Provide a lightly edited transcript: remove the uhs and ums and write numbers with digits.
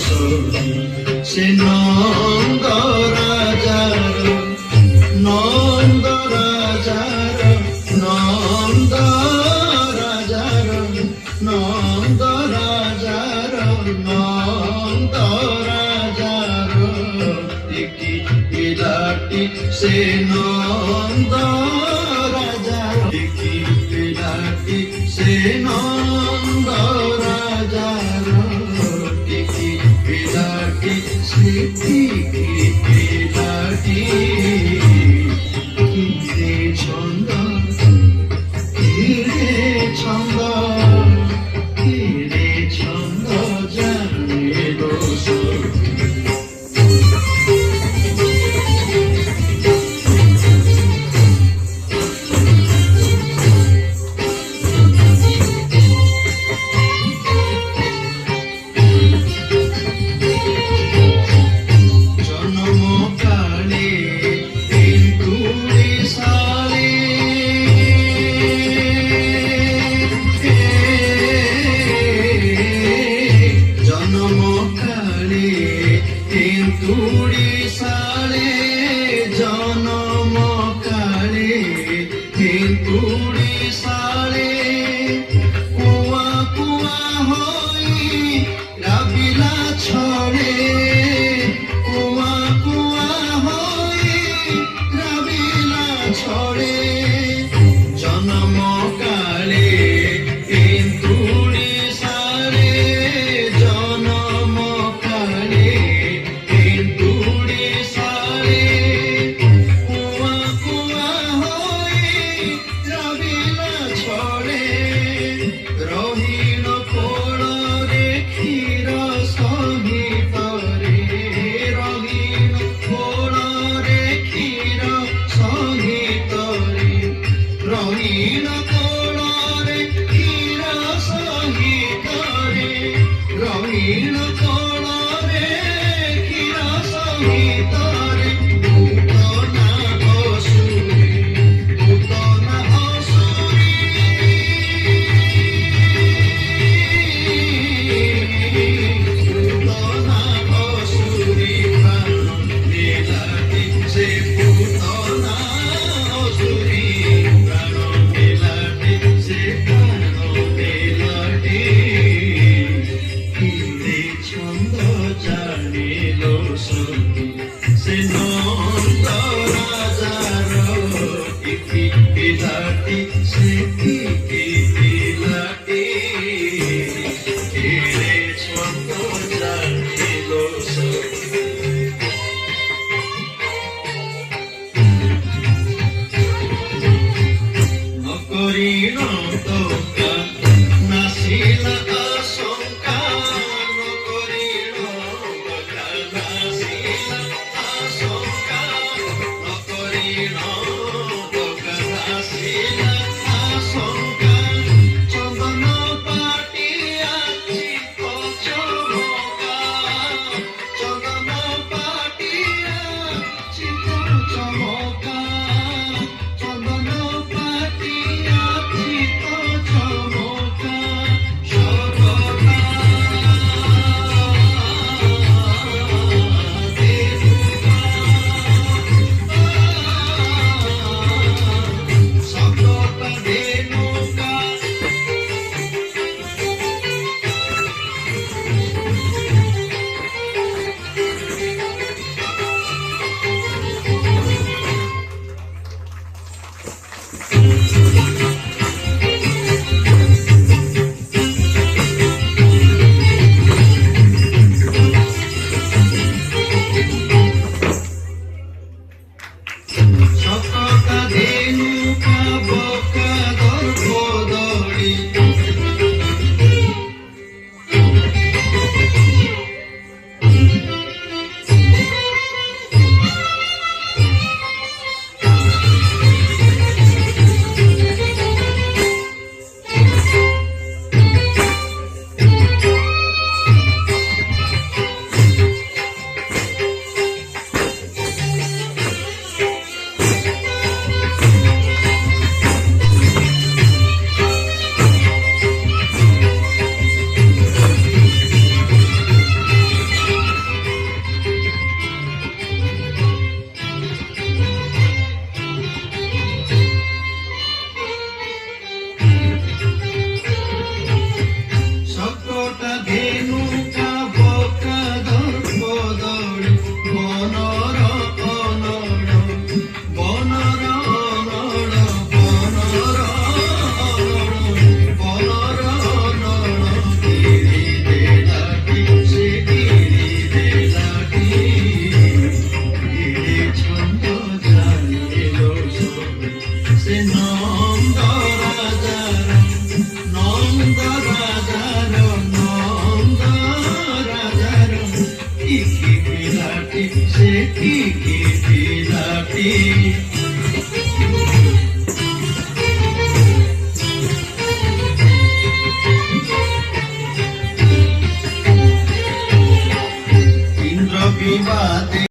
সখী সে নন্দ রাজার নন্দ রাজার নন্দ রাজার নন্দ রাজার নন্দ রাজার একটি বিলাটি সে নন্দ রাজার একটি বিলাটি সে নন্দ রাজার একটি বিলাটি সে বিলাটি কিরে ছন্দ কিরে ছন্দ কিরে ছন্দ জানে দোষ তুড়ি সালে জনম কালে তুড়ি সালে কুয়া কুয়া হই রাবিলা ছড়ে কুয়া কুয়া হই রাবিলা ছড়ে জনম কালে তুড়ি সালে জনম কালে রঙিন কোণরে ক্ষীর সহিতরে রঙিন কোণরে ক্ষীর সহিতরে পুতনা অসুরে পুতনা অসুরে পুতনা অসুরে প্রাণ বিলাতে সে পুতনা অসুরে ছন্দ জানিল সখী কি বিলাটি ইন্দ্র বিবাদে